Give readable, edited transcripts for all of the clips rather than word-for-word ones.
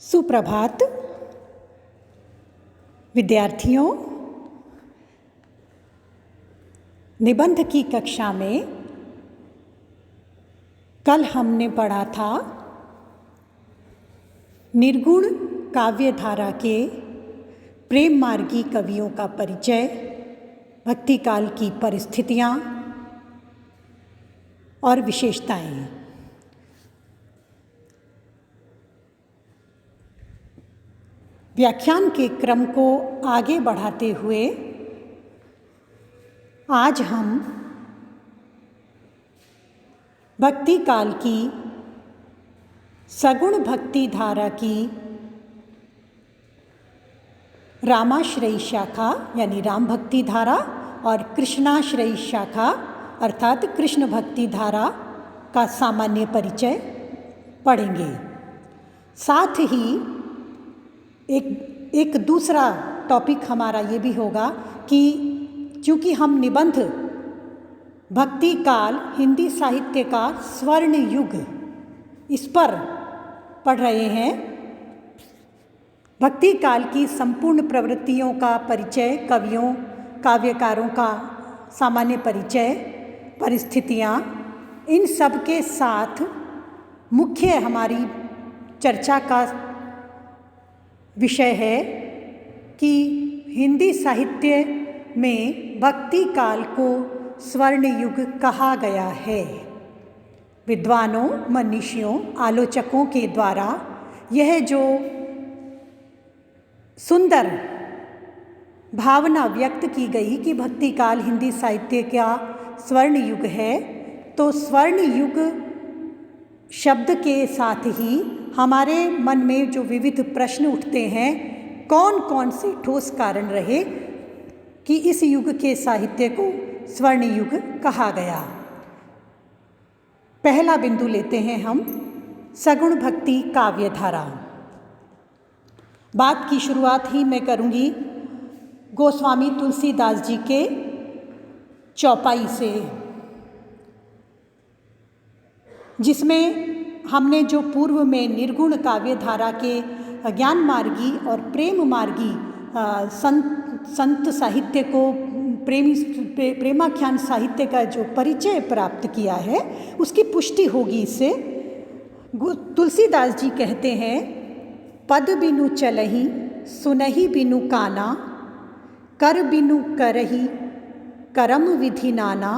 सुप्रभात विद्यार्थियों। निबंध की कक्षा में कल हमने पढ़ा था निर्गुण काव्य धारा के प्रेम मार्गी कवियों का परिचय, भक्तिकाल की परिस्थितियाँ और विशेषताएं। व्याख्यान के क्रम को आगे बढ़ाते हुए आज हम भक्ति काल की सगुण भक्ति धारा की रामाश्रयी शाखा यानी राम भक्ति धारा और कृष्णाश्रयी शाखा अर्थात कृष्ण भक्ति धारा का सामान्य परिचय पढ़ेंगे। साथ ही एक दूसरा टॉपिक हमारा ये भी होगा कि चूँकि हम निबंध भक्ति काल हिंदी साहित्य का स्वर्ण युग इस पर पढ़ रहे हैं, भक्ति काल की संपूर्ण प्रवृत्तियों का परिचय, कवियों काव्यकारों का सामान्य परिचय, परिस्थितियाँ, इन सब के साथ मुख्य हमारी चर्चा का विषय है कि हिंदी साहित्य में भक्ति काल को स्वर्ण युग कहा गया है। विद्वानों, मनीषियों, आलोचकों के द्वारा यह जो सुंदर भावना व्यक्त की गई कि भक्ति काल हिंदी साहित्य का स्वर्ण युग है, तो स्वर्ण युग शब्द के साथ ही हमारे मन में जो विविध प्रश्न उठते हैं, कौन कौन से ठोस कारण रहे कि इस युग के साहित्य को स्वर्ण युग कहा गया। पहला बिंदु लेते हैं हम सगुण भक्ति काव्य धारा। बात की शुरुआत ही मैं करूंगी गोस्वामी तुलसीदास जी के चौपाई से, जिसमें हमने जो पूर्व में निर्गुण काव्य धारा के ज्ञान मार्गी और प्रेम मार्गी संत साहित्य को प्रेमाख्यान साहित्य का जो परिचय प्राप्त किया है, उसकी पुष्टि होगी इससे। तुलसीदास जी कहते हैं, पद बिनु चलहि सुनहि बिनु काना, कर बिनु करहि करम विधि नाना,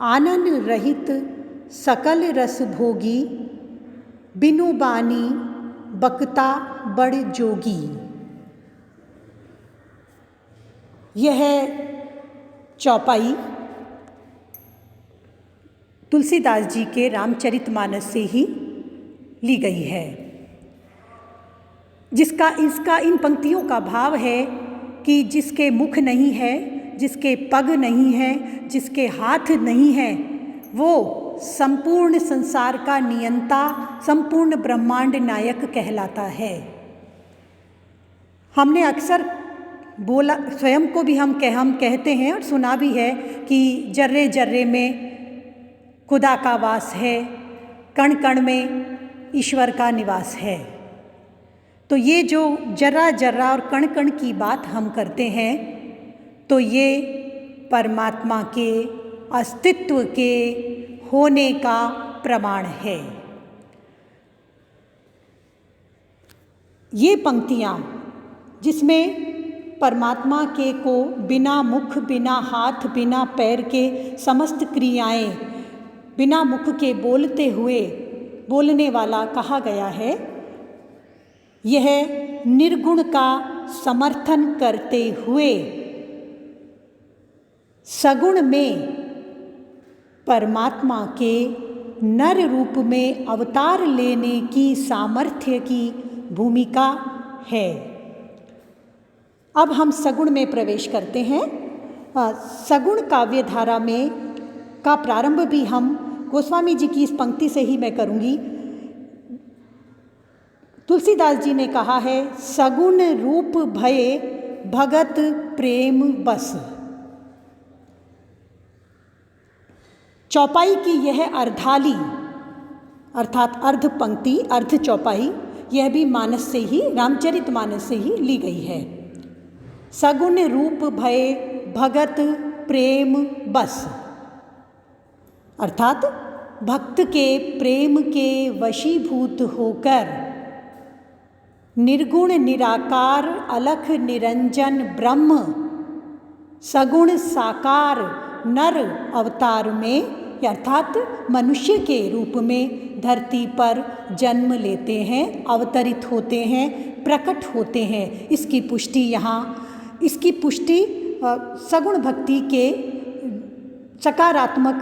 आनन रहित सकल रस भोगी, बिनु बानी बकता बड़ जोगी। यह चौपाई तुलसीदास जी के रामचरितमानस से ही ली गई है, इसका इन पंक्तियों का भाव है कि जिसके मुख नहीं है, जिसके पग नहीं है, जिसके हाथ नहीं है, वो संपूर्ण संसार का नियंता, संपूर्ण ब्रह्मांड नायक कहलाता है। हमने अक्सर बोला, स्वयं को भी हम कहते हैं और सुना भी है कि जर्रे जर्रे में खुदा का वास है, कण कण में ईश्वर का निवास है। तो ये जो जर्रा जर्रा और कण कण की बात हम करते हैं, तो ये परमात्मा के अस्तित्व के होने का प्रमाण है। ये पंक्तियाँ जिसमें परमात्मा के को बिना मुख, बिना हाथ, बिना पैर के समस्त क्रियाएं बिना मुख के बोलते हुए बोलने वाला कहा गया है, यह निर्गुण का समर्थन करते हुए सगुण में परमात्मा के नर रूप में अवतार लेने की सामर्थ्य की भूमिका है। अब हम सगुण में प्रवेश करते हैं। सगुण काव्य धारा में का प्रारंभ भी हम गोस्वामी जी की इस पंक्ति से ही मैं करूंगी। तुलसीदास जी ने कहा है, सगुण रूप भये भगत प्रेम बस। चौपाई की यह अर्धाली अर्थात अर्ध पंक्ति, अर्ध चौपाई यह भी मानस से ही, रामचरितमानस से ही ली गई है। सगुण रूप भय भगत प्रेम बस, अर्थात भक्त के प्रेम के वशीभूत होकर निर्गुण निराकार अलख निरंजन ब्रह्म सगुण साकार नर अवतार में, अर्थात मनुष्य के रूप में धरती पर जन्म लेते हैं, अवतरित होते हैं, प्रकट होते हैं। इसकी पुष्टि सगुण भक्ति के सकारात्मक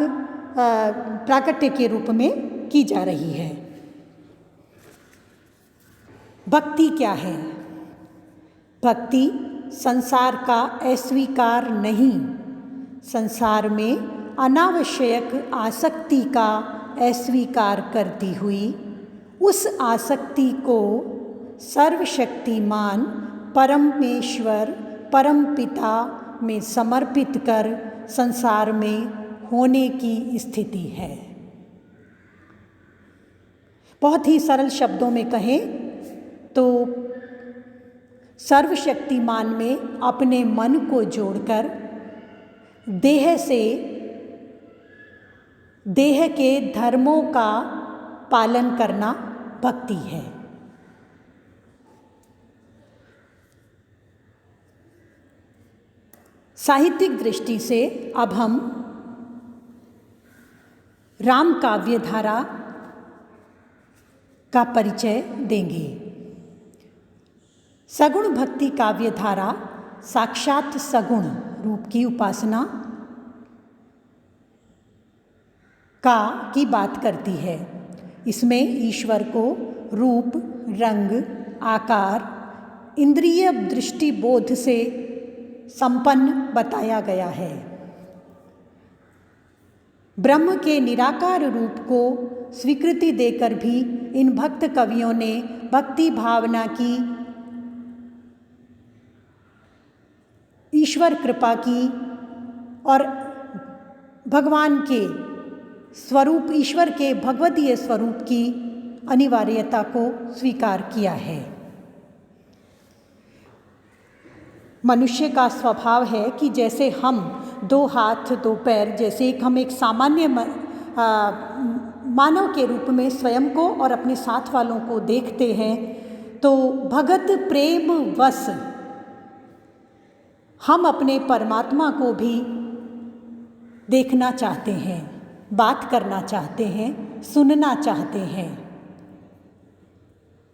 प्राकट्य के रूप में की जा रही है। भक्ति क्या है? भक्ति संसार का अस्वीकार नहीं, संसार में अनावश्यक आसक्ति का अस्वीकार करती हुई उस आसक्ति को सर्वशक्तिमान परमेश्वर परम पिता में समर्पित कर संसार में होने की स्थिति है। बहुत ही सरल शब्दों में कहें तो सर्वशक्तिमान में अपने मन को जोड़कर देह के धर्मों का पालन करना भक्ति है। साहित्यिक दृष्टि से अब हम राम काव्य धारा का परिचय देंगे। सगुण भक्ति काव्य धारा साक्षात सगुण रूप की उपासना की बात करती है। इसमें ईश्वर को रूप, रंग, आकार, इंद्रिय दृष्टि बोध से संपन्न बताया गया है। ब्रह्म के निराकार रूप को स्वीकृति देकर भी इन भक्त कवियों ने भक्ति भावना की, ईश्वर कृपा की और भगवान के स्वरूप, ईश्वर के भगवतीय स्वरूप की अनिवार्यता को स्वीकार किया है। मनुष्य का स्वभाव है कि जैसे हम दो हाथ दो पैर, जैसे हम एक सामान्य मानव के रूप में स्वयं को और अपने साथ वालों को देखते हैं, तो भगत प्रेम वश हम अपने परमात्मा को भी देखना चाहते हैं, बात करना चाहते हैं, सुनना चाहते हैं।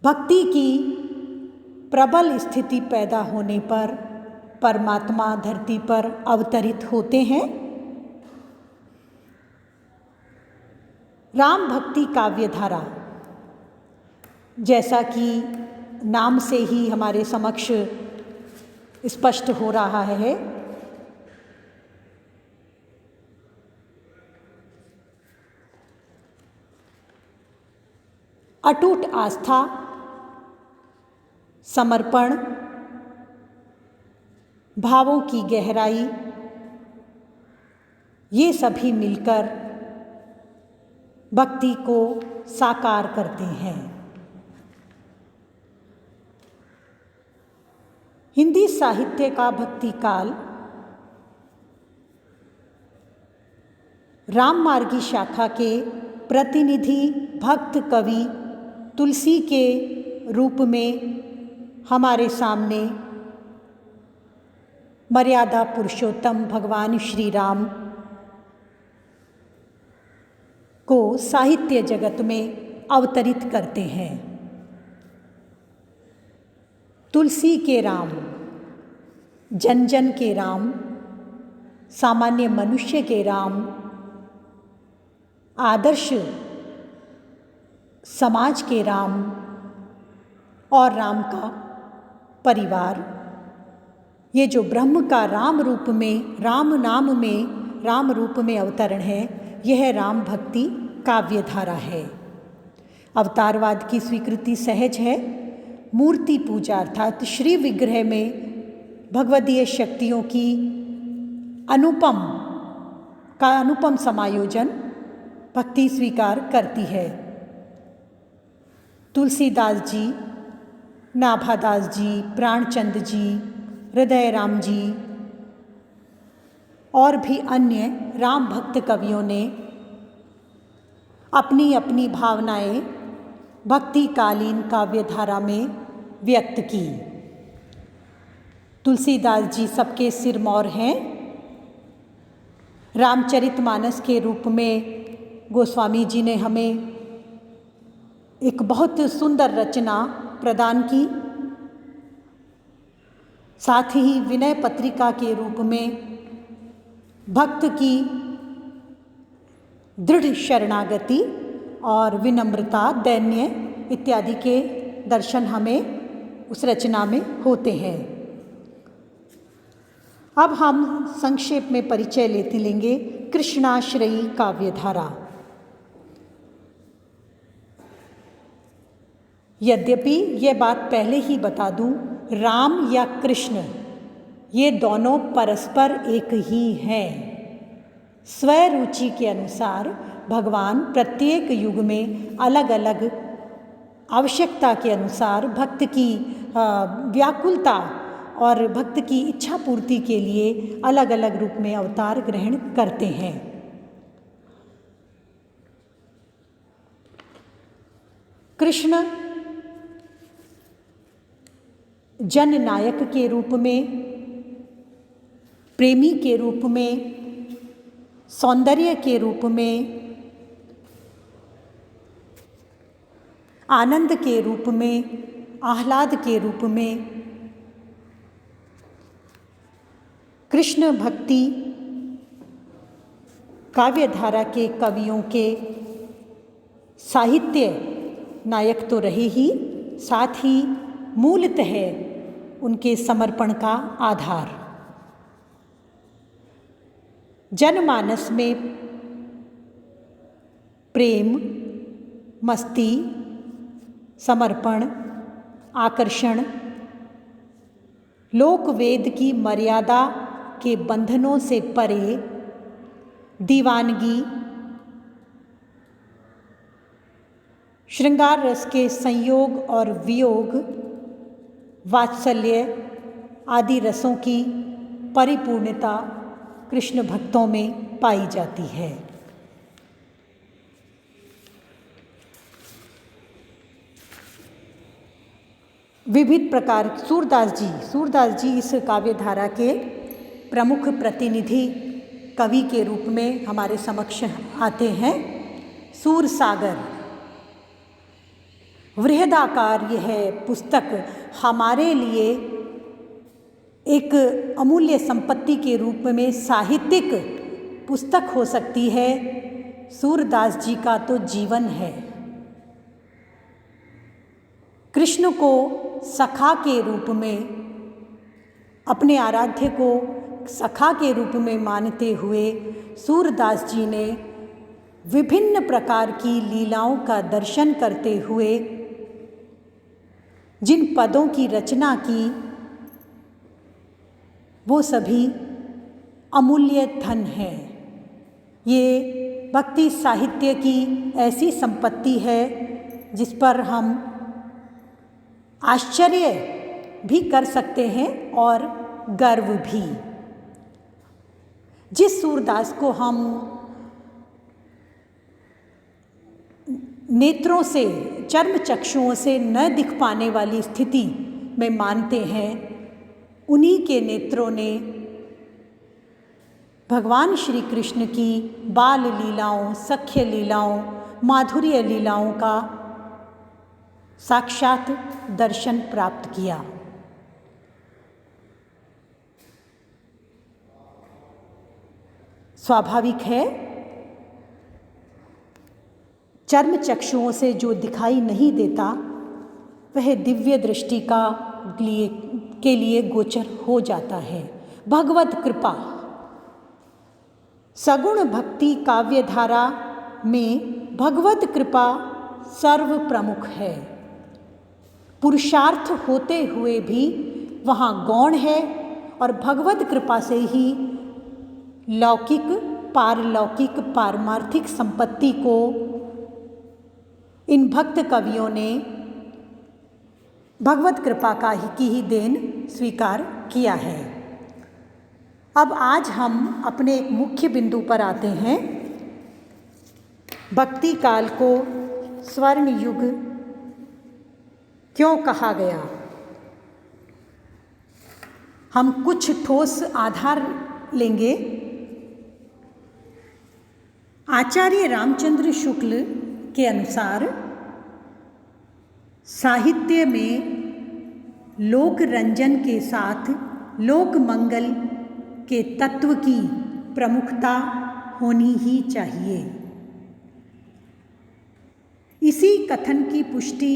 भक्ति की प्रबल स्थिति पैदा होने पर परमात्मा धरती पर अवतरित होते हैं। राम भक्ति काव्य धारा, जैसा कि नाम से ही हमारे समक्ष स्पष्ट हो रहा है, अटूट आस्था, समर्पण, भावों की गहराई, ये सभी मिलकर भक्ति को साकार करते हैं। हिंदी साहित्य का भक्ति काल राममार्गी शाखा के प्रतिनिधि भक्त कवि तुलसी के रूप में हमारे सामने मर्यादा पुरुषोत्तम भगवान श्री राम को साहित्य जगत में अवतरित करते हैं। तुलसी के राम, जन जन के राम, सामान्य मनुष्य के राम, आदर्श समाज के राम और राम का परिवार, ये जो ब्रह्म का राम रूप में, राम नाम में, राम रूप में अवतरण है, यह राम भक्ति काव्य धारा है। अवतारवाद की स्वीकृति सहज है। मूर्ति पूजा अर्थात श्री विग्रह में भगवदीय शक्तियों की अनुपम समायोजन भक्ति स्वीकार करती है। तुलसीदास जी नाभादास जी, प्राणचंद जी, हृदय राम जी और भी अन्य राम भक्त कवियों ने अपनी अपनी भावनाएं भक्तिकालीन काव्य धारा में व्यक्त की। तुलसीदास जी सबके सिरमौर हैं। रामचरितमानस के रूप में गोस्वामी जी ने हमें एक बहुत सुंदर रचना प्रदान की। साथ ही विनय पत्रिका के रूप में भक्त की दृढ़ शरणागति और विनम्रता, दैन्य इत्यादि के दर्शन हमें उस रचना में होते हैं। अब हम संक्षेप में परिचय लेंगे कृष्णाश्रयी काव्यधारा। यद्यपि ये बात पहले ही बता दूं, राम या कृष्ण ये दोनों परस्पर एक ही हैं। स्वरुचि के अनुसार भगवान प्रत्येक युग में अलग अलग आवश्यकता के अनुसार भक्त की व्याकुलता और भक्त की इच्छा पूर्ति के लिए अलग अलग रूप में अवतार ग्रहण करते हैं। कृष्ण जननायक के रूप में, प्रेमी के रूप में, सौंदर्य के रूप में, आनंद के रूप में, आह्लाद के रूप में, कृष्ण भक्ति काव्यधारा के कवियों के साहित्य नायक तो रहे ही, साथ ही मूलतः उनके समर्पण का आधार। जनमानस में प्रेम, मस्ती, समर्पण, आकर्षण, लोकवेद की मर्यादा के बंधनों से परे दीवानगी, श्रृंगार रस के संयोग और वियोग, वात्सल्य आदि रसों की परिपूर्णता कृष्ण भक्तों में पाई जाती है। विविध प्रकार सूरदास जी इस काव्यधारा के प्रमुख प्रतिनिधि कवि के रूप में हमारे समक्ष आते हैं। सूरसागर वृहदाकार यह पुस्तक हमारे लिए एक अमूल्य संपत्ति के रूप में साहित्यिक पुस्तक हो सकती है। सूरदास जी का तो जीवन है। कृष्ण को सखा के रूप में, अपने आराध्य को सखा के रूप में मानते हुए सूरदास जी ने विभिन्न प्रकार की लीलाओं का दर्शन करते हुए जिन पदों की रचना की, वो सभी अमूल्य धन है। ये भक्ति साहित्य की ऐसी संपत्ति है जिस पर हम आश्चर्य भी कर सकते हैं और गर्व भी। जिस सूरदास को हम नेत्रों से, चर्म चक्षुओं से न दिख पाने वाली स्थिति में मानते हैं, उन्हीं के नेत्रों ने भगवान श्री कृष्ण की बाल लीलाओं, सख्य लीलाओं, माधुर्य लीलाओं का साक्षात दर्शन प्राप्त किया। स्वाभाविक है, चर्म चक्षुओं से जो दिखाई नहीं देता वह दिव्य दृष्टि के लिए गोचर हो जाता है। भगवत कृपा, सगुण भक्ति काव्यधारा में भगवत कृपा सर्व प्रमुख है। पुरुषार्थ होते हुए भी वहाँ गौण है और भगवत कृपा से ही लौकिक, पारलौकिक, पारमार्थिक संपत्ति को इन भक्त कवियों ने भगवत कृपा की ही देन स्वीकार किया है। अब आज हम अपने एक मुख्य बिंदु पर आते हैं। भक्ति काल को स्वर्ण युग क्यों कहा गया? हम कुछ ठोस आधार लेंगे। आचार्य रामचंद्र शुक्ल के अनुसार साहित्य में लोक रंजन के साथ लोक मंगल के तत्व की प्रमुखता होनी ही चाहिए। इसी कथन की पुष्टि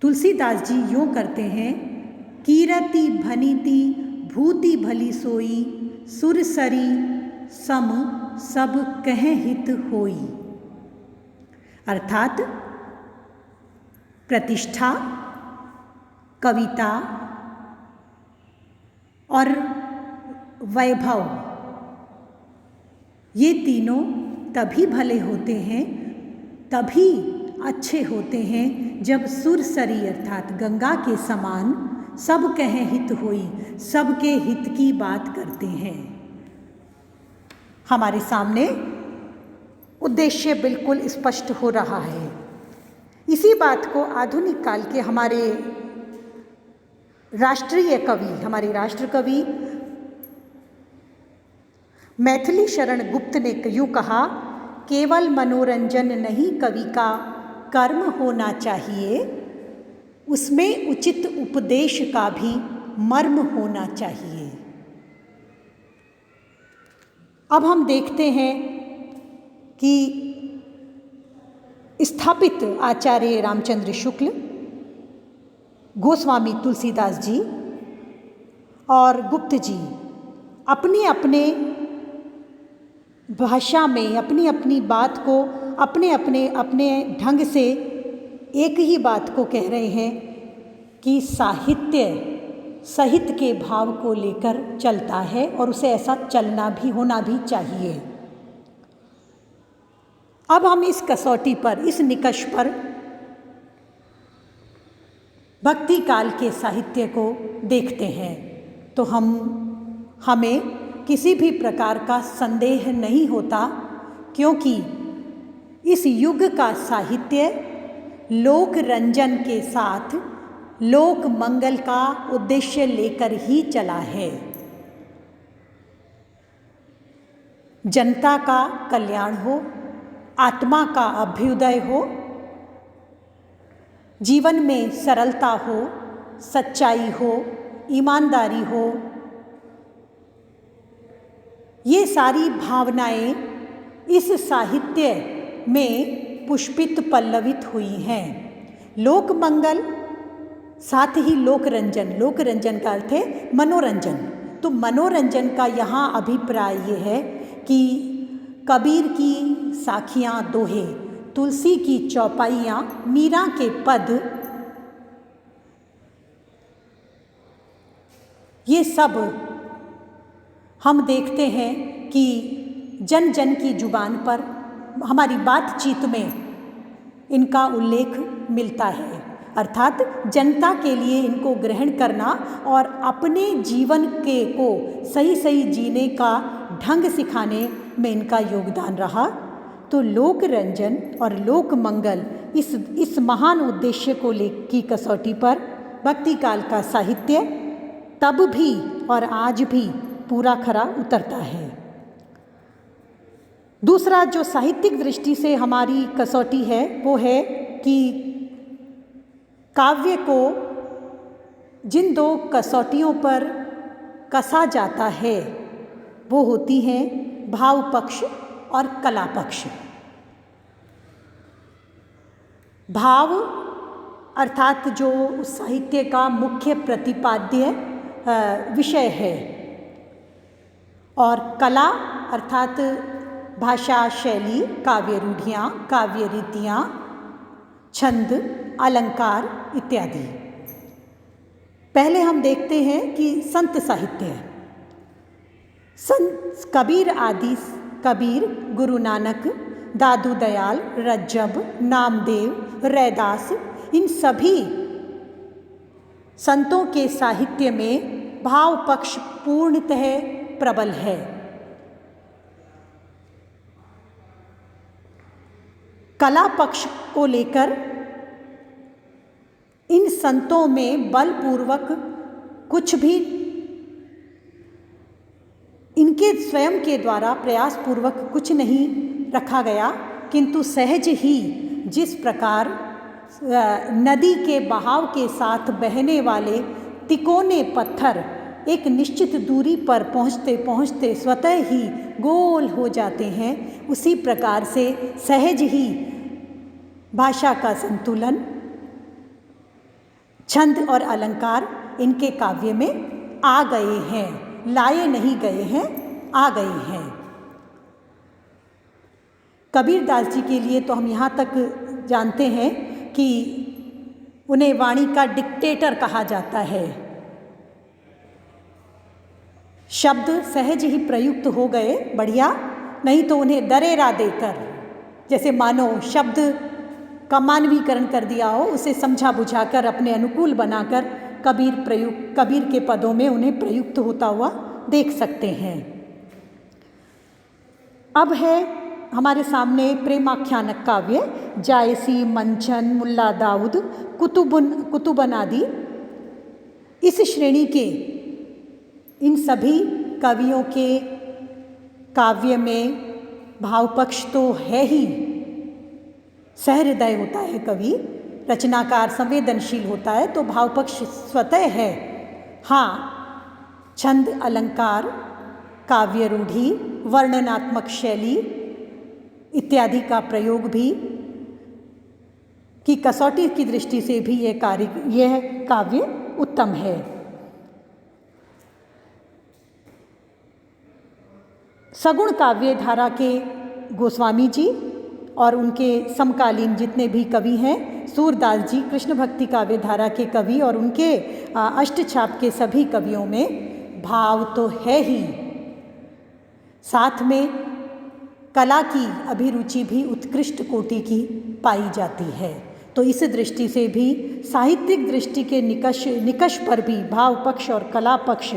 तुलसीदास जी यूँ करते हैं, कीरति भनीति भूति भली सोई, सुरसरी सम सब कह हित होई। अर्थात प्रतिष्ठा, कविता और वैभव, ये तीनों तभी भले होते हैं, तभी अच्छे होते हैं जब सुरसरी अर्थात गंगा के समान सब कह हित होई, सबके हित की बात करते हैं। हमारे सामने उद्देश्य बिल्कुल स्पष्ट हो रहा है। इसी बात को आधुनिक काल के हमारे राष्ट्रीय कवि, हमारे राष्ट्र कवि मैथिली शरण गुप्त ने यूँ कहा, केवल मनोरंजन नहीं कवि का कर्म होना चाहिए, उसमें उचित उपदेश का भी मर्म होना चाहिए। अब हम देखते हैं कि स्थापित आचार्य रामचंद्र शुक्ल, गोस्वामी तुलसीदास जी और गुप्त जी अपने अपने भाषा में अपनी अपनी बात को अपने अपने ढंग से एक ही बात को कह रहे हैं कि साहित्य सहित के भाव को लेकर चलता है और उसे ऐसा चलना भी होना भी चाहिए। अब हम इस कसौटी पर, इस निकष पर भक्ति काल के साहित्य को देखते हैं तो हमें किसी भी प्रकार का संदेह नहीं होता, क्योंकि इस युग का साहित्य लोक रंजन के साथ लोक मंगल का उद्देश्य लेकर ही चला है। जनता का कल्याण हो, आत्मा का अभ्युदय हो, जीवन में सरलता हो, सच्चाई हो, ईमानदारी हो, ये सारी भावनाएं इस साहित्य में पुष्पित पल्लवित हुई हैं। लोक मंगल साथ ही लोक रंजन, लोक रंजन का अर्थ है मनोरंजन। तो मनोरंजन का यहाँ अभिप्राय ये है कि कबीर की साखियाँ दोहे, तुलसी की चौपाइयाँ, मीरा के पद, ये सब हम देखते हैं कि जन जन की जुबान पर, हमारी बातचीत में इनका उल्लेख मिलता है। अर्थात जनता के लिए इनको ग्रहण करना और अपने जीवन को सही सही जीने का ढंग सिखाने में इनका योगदान रहा। तो लोक रंजन और लोक मंगल इस महान उद्देश्य को की कसौटी पर भक्ति काल का साहित्य तब भी और आज भी पूरा खरा उतरता है। दूसरा जो साहित्यिक दृष्टि से हमारी कसौटी है वो है कि काव्य को जिन दो कसौटियों पर कसा जाता है वो होती हैं भाव पक्ष और कला पक्ष। भाव अर्थात जो उस साहित्य का मुख्य प्रतिपाद्य विषय है, और कला अर्थात भाषा शैली, काव्य रूढ़ियाँ, काव्य रीतियाँ, छंद, अलंकार इत्यादि। पहले हम देखते हैं कि संत साहित्य, संत कबीर आदि, कबीर, गुरु नानक, दादू दयाल, रज्जब, नामदेव, रैदास, इन सभी संतों के साहित्य में भाव पक्ष पूर्णतः प्रबल है। कला पक्ष को लेकर इन संतों में बलपूर्वक कुछ भी इनके स्वयं के द्वारा प्रयासपूर्वक कुछ नहीं रखा गया, किंतु सहज ही जिस प्रकार नदी के बहाव के साथ बहने वाले तिकोने पत्थर एक निश्चित दूरी पर पहुँचते पहुँचते स्वतः ही गोल हो जाते हैं, उसी प्रकार से सहज ही भाषा का संतुलन, छंद और अलंकार इनके काव्य में आ गए हैं, लाए नहीं गए हैं, आ गए हैं। कबीरदास जी के लिए तो हम यहाँ तक जानते हैं कि उन्हें वाणी का डिक्टेटर कहा जाता है। शब्द सहज ही प्रयुक्त हो गए, बढ़िया, नहीं तो उन्हें दरेरा देकर, जैसे मानो शब्द का मानवीकरण कर दिया हो, उसे समझा बुझाकर अपने अनुकूल बनाकर कबीर के पदों में उन्हें प्रयुक्त होता हुआ देख सकते हैं। अब है हमारे सामने प्रेमाख्यानक काव्य, जायसी, मंचन, मुल्ला दाऊद, कुतुबन आदि। इस श्रेणी के इन सभी कवियों के काव्य में भाव पक्ष तो है ही, सहृदय होता है कवि, रचनाकार संवेदनशील होता है, तो भाव पक्ष स्वतः है। हाँ, छंद, अलंकार, काव्य रूढ़ि, वर्णनात्मक शैली इत्यादि का प्रयोग भी की कसौटी की दृष्टि से भी यह काव्य उत्तम है। सगुण काव्य धारा के गोस्वामी जी और उनके समकालीन जितने भी कवि हैं, सूरदास जी कृष्ण भक्ति काव्य धारा के कवि और उनके अष्टछाप के सभी कवियों में भाव तो है ही, साथ में कला की अभिरुचि भी उत्कृष्ट कोटि की पाई जाती है। तो इस दृष्टि से भी साहित्यिक दृष्टि के निकष पर भी भाव पक्ष और कला पक्ष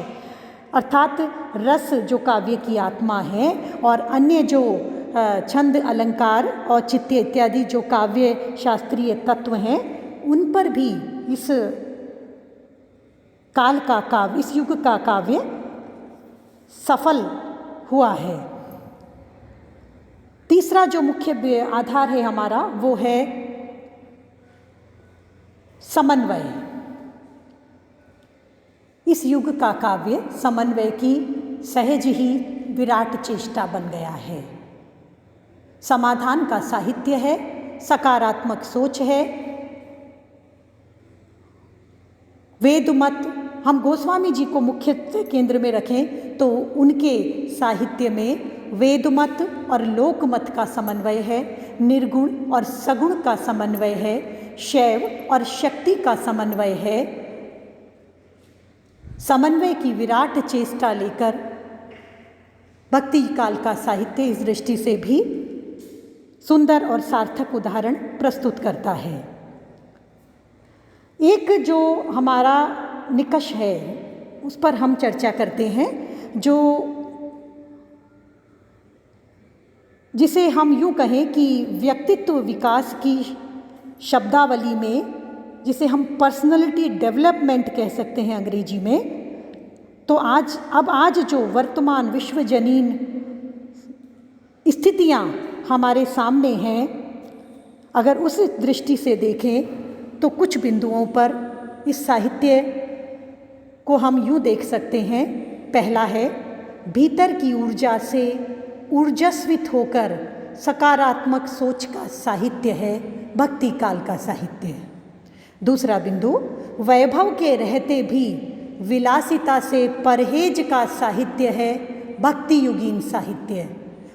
अर्थात रस जो काव्य की आत्मा है और अन्य जो छंद, अलंकार और चित्य इत्यादि जो काव्य शास्त्रीय तत्व हैं, उन पर भी इस काल का काव्य, इस युग का काव्य सफल हुआ है। तीसरा जो मुख्य आधार है हमारा वो है समन्वय। इस युग का काव्य समन्वय की सहज ही विराट चेष्टा बन गया है। समाधान का साहित्य है, सकारात्मक सोच है। वेदमत, हम गोस्वामी जी को मुख्य केंद्र में रखें तो उनके साहित्य में वेदमत और लोकमत का समन्वय है, निर्गुण और सगुण का समन्वय है, शैव और शक्ति का समन्वय है। समन्वय की विराट चेष्टा लेकर भक्ति काल का साहित्य इस दृष्टि से भी सुंदर और सार्थक उदाहरण प्रस्तुत करता है। एक जो हमारा निकष है उस पर हम चर्चा करते हैं, जो जिसे हम यूँ कहें कि व्यक्तित्व विकास की शब्दावली में जिसे हम पर्सनैलिटी डेवलपमेंट कह सकते हैं अंग्रेजी में, तो आज जो वर्तमान विश्वजनीन स्थितियाँ हमारे सामने हैं, अगर उस दृष्टि से देखें तो कुछ बिंदुओं पर इस साहित्य को हम यूँ देख सकते हैं। पहला है, भीतर की ऊर्जा से ऊर्जस्वित होकर सकारात्मक सोच का साहित्य है, भक्ति काल का साहित्य है। दूसरा बिंदु, वैभव के रहते भी विलासिता से परहेज का साहित्य है, भक्ति युगीन साहित्य।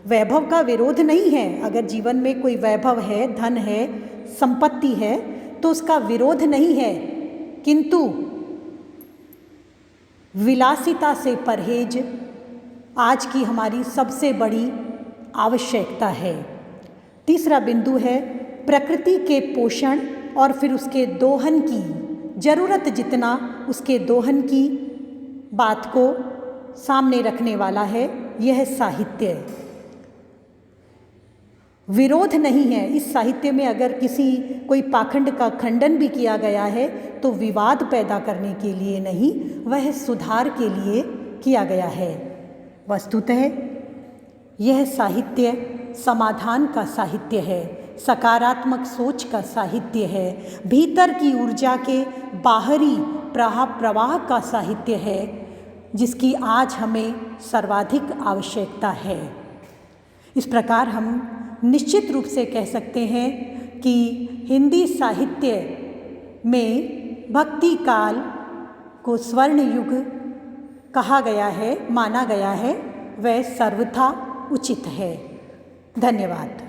वैभव का विरोध नहीं है, अगर जीवन में कोई वैभव है, धन है, संपत्ति है तो उसका विरोध नहीं है, किंतु विलासिता से परहेज आज की हमारी सबसे बड़ी आवश्यकता है। तीसरा बिंदु है, प्रकृति के पोषण और फिर उसके दोहन की, ज़रूरत जितना उसके दोहन की बात को सामने रखने वाला है यह साहित्य। विरोध नहीं है इस साहित्य में। अगर कोई पाखंड का खंडन भी किया गया है तो विवाद पैदा करने के लिए नहीं, वह सुधार के लिए किया गया है। वस्तुतः यह साहित्य समाधान का साहित्य है, सकारात्मक सोच का साहित्य है, भीतर की ऊर्जा के बाहरी प्रवाह का साहित्य है, जिसकी आज हमें सर्वाधिक आवश्यकता है। इस प्रकार हम निश्चित रूप से कह सकते हैं कि हिंदी साहित्य में भक्ति काल को स्वर्ण युग कहा गया है, माना गया है, वह सर्वथा उचित है। धन्यवाद।